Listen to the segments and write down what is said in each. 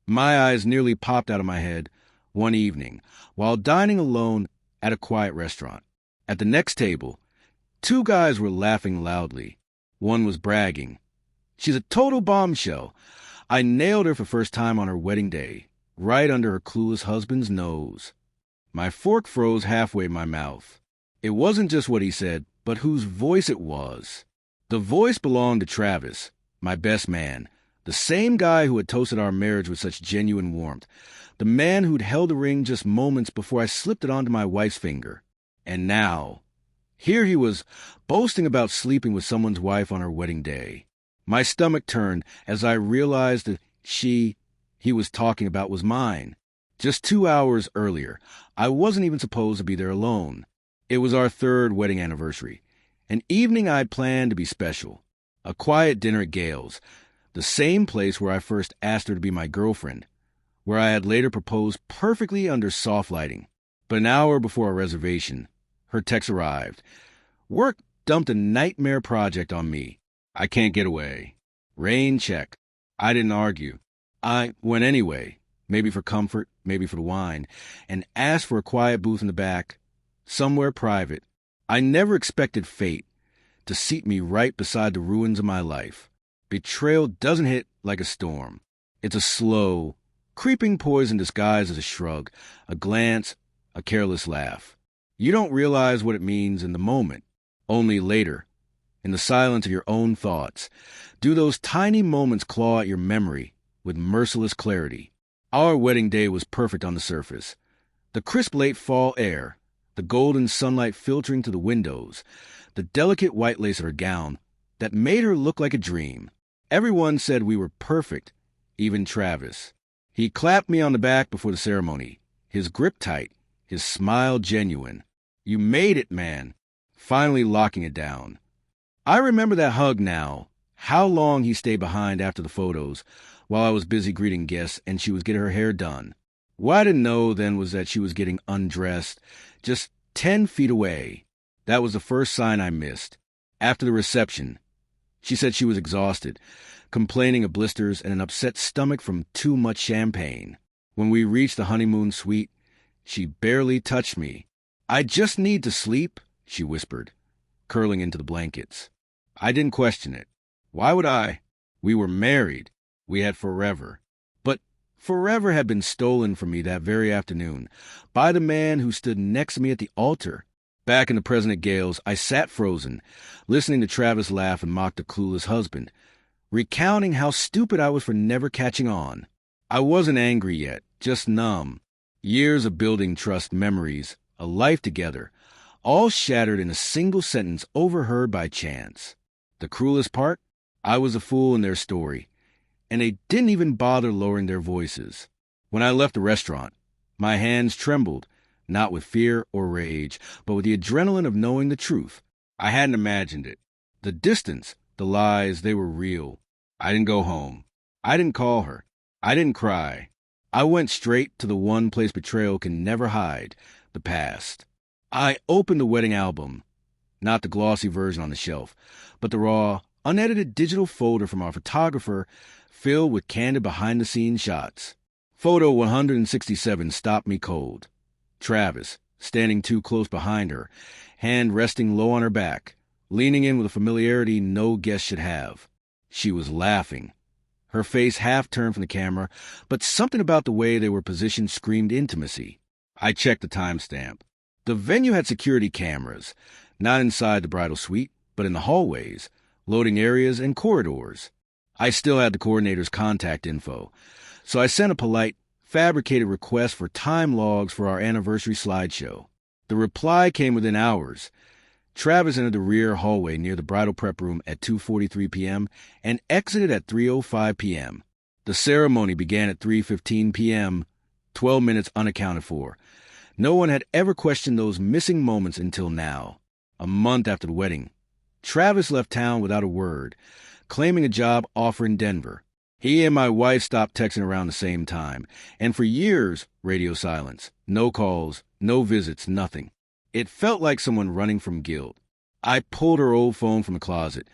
My eyes nearly popped out of my head one evening while dining alone at a quiet restaurant. At the next table, two guys were laughing loudly. One was bragging. "She's a total bombshell. I nailed her for first time on her wedding day, right under her clueless husband's nose." My fork froze halfway in my mouth. It wasn't just what he said, but whose voice it was. The voice belonged to Travis, my best man, the same guy who had toasted our marriage with such genuine warmth, the man who'd held the ring just moments before I slipped it onto my wife's finger. And now, here he was, boasting about sleeping with someone's wife on her wedding day. My stomach turned as I realized that he was talking about was mine. Just 2 hours earlier, I wasn't even supposed to be there alone. It was our third wedding anniversary, an evening I'd planned to be special. A quiet dinner at Gale's, the same place where I first asked her to be my girlfriend, where I had later proposed perfectly under soft lighting. But an hour before our reservation, her text arrived. Work dumped a nightmare project on me. I can't get away. Rain check. I didn't argue. I went anyway, maybe for comfort, maybe for the wine, and asked for a quiet booth in the back, somewhere private. I never expected fate to seat me right beside the ruins of my life. Betrayal doesn't hit like a storm. It's a slow, creeping poison disguised as a shrug, a glance, a careless laugh. You don't realize what it means in the moment. Only later, in the silence of your own thoughts, do those tiny moments claw at your memory with merciless clarity. Our wedding day was perfect on the surface. The crisp late fall air, the golden sunlight filtering through the windows, the delicate white lace of her gown that made her look like a dream. Everyone said we were perfect, even Travis. He clapped me on the back before the ceremony, his grip tight, his smile genuine. "You made it, man," finally locking it down. I remember that hug now, how long he stayed behind after the photos, while I was busy greeting guests and she was getting her hair done. What I didn't know then was that she was getting undressed just 10 feet away. That was the first sign I missed. After the reception, she said she was exhausted, complaining of blisters and an upset stomach from too much champagne. When we reached the honeymoon suite, she barely touched me. "I just need to sleep," she whispered, curling into the blankets. I didn't question it. Why would I? We were married. We had forever. But forever had been stolen from me that very afternoon by the man who stood next to me at the altar. Back in the President Gale's, I sat frozen, listening to Travis laugh and mock the clueless husband, recounting how stupid I was for never catching on. I wasn't angry yet, just numb. Years of building trust, memories, a life together, all shattered in a single sentence overheard by chance. The cruelest part? I was a fool in their story, and they didn't even bother lowering their voices. When I left the restaurant, my hands trembled, not with fear or rage, but with the adrenaline of knowing the truth. I hadn't imagined it. The distance, the lies, they were real. I didn't go home. I didn't call her. I didn't cry. I went straight to the one place betrayal can never hide, the past. I opened the wedding album, not the glossy version on the shelf, but the raw, unedited digital folder from our photographer filled with candid behind-the-scenes shots. Photo 167 stopped me cold. Travis, standing too close behind her, hand resting low on her back, leaning in with a familiarity no guest should have. She was laughing, her face half turned from the camera, but something about the way they were positioned screamed intimacy. I checked the timestamp. The venue had security cameras, not inside the bridal suite, but in the hallways, loading areas, and corridors. I still had the coordinator's contact info, so I sent a polite, fabricated request for time logs for our anniversary slideshow. The reply came within hours. Travis entered the rear hallway near the bridal prep room at 2:43 p.m. and exited at 3:05 p.m. The ceremony began at 3:15 p.m., 12 minutes unaccounted for. No one had ever questioned those missing moments until now. A month after the wedding, Travis left town without a word, claiming a job offer in Denver. He and my wife stopped texting around the same time, and for years, radio silence. No calls, no visits, nothing. It felt like someone running from guilt. I pulled her old phone from the closet,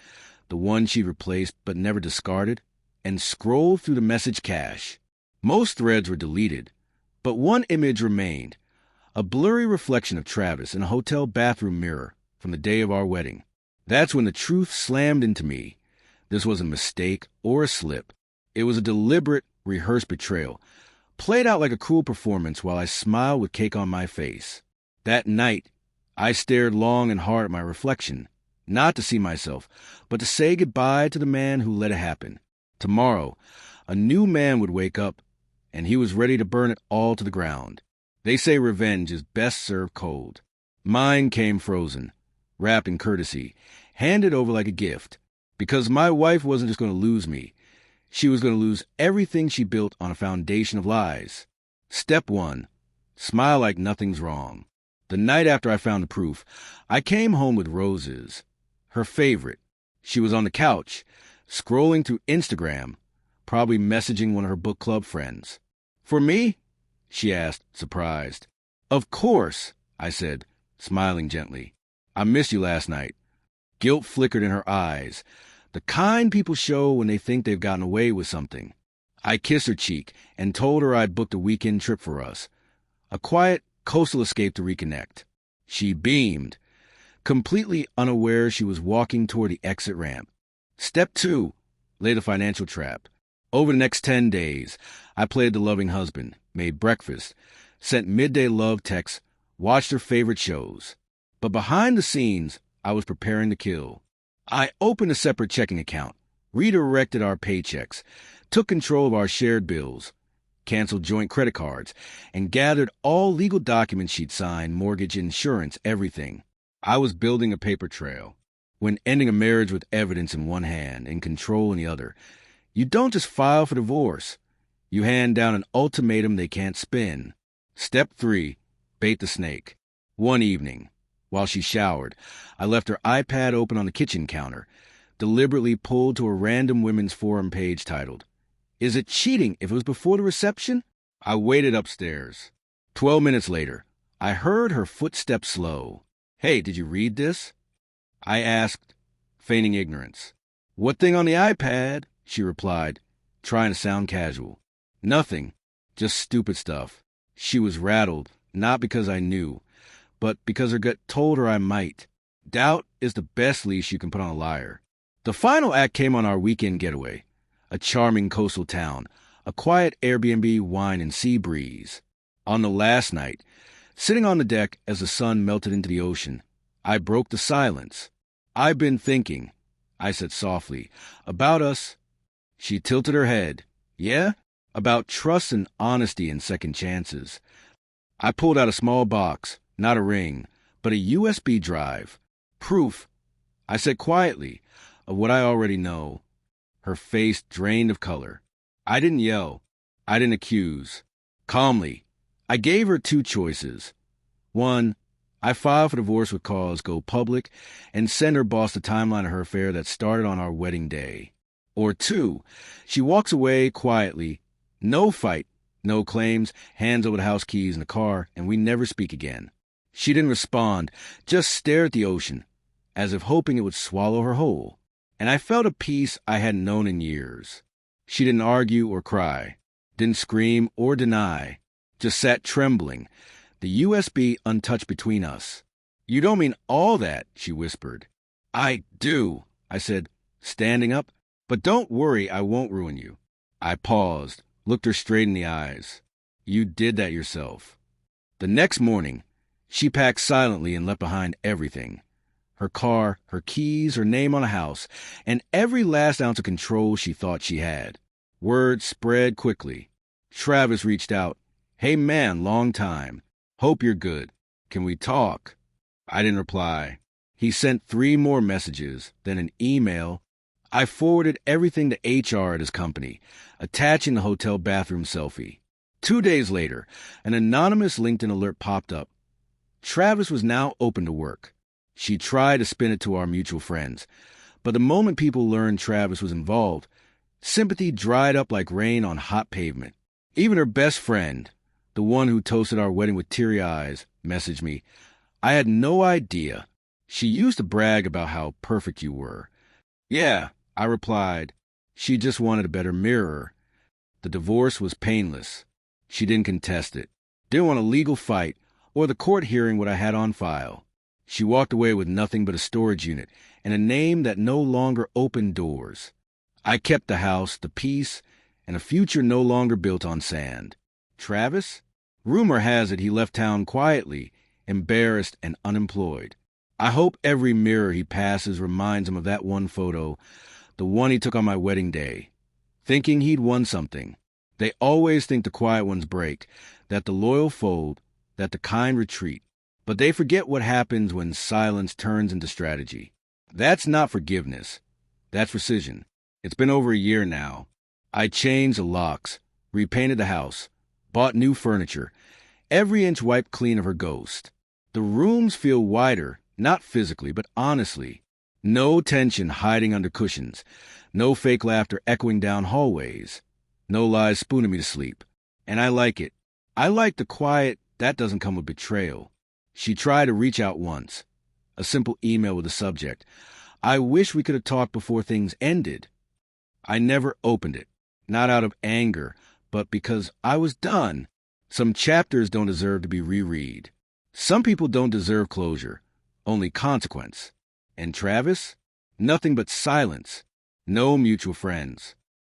the one she'd replaced but never discarded, and scrolled through the message cache. Most threads were deleted, but one image remained, a blurry reflection of Travis in a hotel bathroom mirror from the day of our wedding. That's when the truth slammed into me. This wasn't a mistake or a slip. It was a deliberate, rehearsed betrayal, played out like a cruel performance while I smiled with cake on my face. That night, I stared long and hard at my reflection, not to see myself, but to say goodbye to the man who let it happen. Tomorrow, a new man would wake up, and he was ready to burn it all to the ground. They say revenge is best served cold. Mine came frozen, wrapped in courtesy, handed over like a gift, because my wife wasn't just going to lose me. She was going to lose everything she built on a foundation of lies. Step 1. Smile like nothing's wrong. The night after I found the proof, I came home with roses. Her favorite. She was on the couch, scrolling through Instagram, probably messaging one of her book club friends. "For me?" she asked, surprised. "Of course," I said, smiling gently. "I missed you last night." Guilt flickered in her eyes, the kind people show when they think they've gotten away with something. I kissed her cheek and told her I'd booked a weekend trip for us. A quiet, coastal escape to reconnect. She beamed, completely unaware she was walking toward the exit ramp. Step 2. Lay the financial trap. Over the next 10 days, I played the loving husband, made breakfast, sent midday love texts, watched her favorite shows. But behind the scenes, I was preparing to kill. I opened a separate checking account, redirected our paychecks, took control of our shared bills, canceled joint credit cards, and gathered all legal documents she'd signed, mortgage, insurance, everything. I was building a paper trail. When ending a marriage with evidence in one hand and control in the other, you don't just file for divorce. You hand down an ultimatum they can't spin. Step 3. Bait the snake. One evening, while she showered, I left her iPad open on the kitchen counter, deliberately pulled to a random women's forum page titled, "Is it cheating if it was before the reception?" I waited upstairs. 12 minutes later, I heard her footsteps slow. "Hey, did you read this?" I asked, feigning ignorance. "What thing on the iPad?" she replied, trying to sound casual. "Nothing, just stupid stuff." She was rattled, not because I knew, but because her gut told her I might. Doubt is the best leash you can put on a liar. The final act came on our weekend getaway. A charming coastal town, a quiet Airbnb wine and sea breeze. On the last night, sitting on the deck as the sun melted into the ocean, I broke the silence. "I've been thinking," I said softly, "about us." She tilted her head. "Yeah? About trust and honesty and second chances." I pulled out a small box, not a ring, but a USB drive. "Proof," I said quietly, "of what I already know." Her face drained of color. I didn't yell. I didn't accuse. Calmly, I gave her 2 choices. 1, I file for divorce with cause, go public, and send her boss the timeline of her affair that started on our wedding day. Or 2, she walks away quietly, no fight, no claims, hands over the house keys in the car, and we never speak again. She didn't respond, just stared at the ocean, as if hoping it would swallow her whole. And I felt a peace I hadn't known in years. She didn't argue or cry, didn't scream or deny, just sat trembling, the USB untouched between us. "You don't mean all that," she whispered. "I do," I said, standing up. "But don't worry, I won't ruin you." I paused, looked her straight in the eyes. "You did that yourself." The next morning, she packed silently and left behind everything. Her car, her keys, her name on a house, and every last ounce of control she thought she had. Word spread quickly. Travis reached out. "Hey man, long time. Hope you're good. Can we talk?" I didn't reply. He sent 3 more messages, then an email. I forwarded everything to HR at his company, attaching the hotel bathroom selfie. 2 days later, an anonymous LinkedIn alert popped up. Travis was now open to work. She tried to spin it to our mutual friends, but the moment people learned Travis was involved, sympathy dried up like rain on hot pavement. Even her best friend, the one who toasted our wedding with teary eyes, messaged me. "I had no idea. She used to brag about how perfect you were." "Yeah," I replied. She just wanted a better mirror. The divorce was painless. She didn't contest it. Didn't want a legal fight or the court hearing what I had on file. She walked away with nothing but a storage unit and a name that no longer opened doors. I kept the house, the peace, and a future no longer built on sand. Travis? Rumor has it he left town quietly, embarrassed and unemployed. I hope every mirror he passes reminds him of that one photo, the one he took on my wedding day, thinking he'd won something. They always think the quiet ones break, that the loyal fold, that the kind retreat. But they forget what happens when silence turns into strategy. That's not forgiveness. That's rescission. It's been over a year now. I changed the locks, repainted the house, bought new furniture, every inch wiped clean of her ghost. The rooms feel wider, not physically, but honestly. No tension hiding under cushions, no fake laughter echoing down hallways, no lies spooning me to sleep. And I like it. I like the quiet that doesn't come with betrayal. She tried to reach out once. A simple email with a subject. I wish we could have talked before things ended. I never opened it. Not out of anger, but because I was done. Some chapters don't deserve to be reread. Some people don't deserve closure, only consequence. And Travis? Nothing but silence. No mutual friends.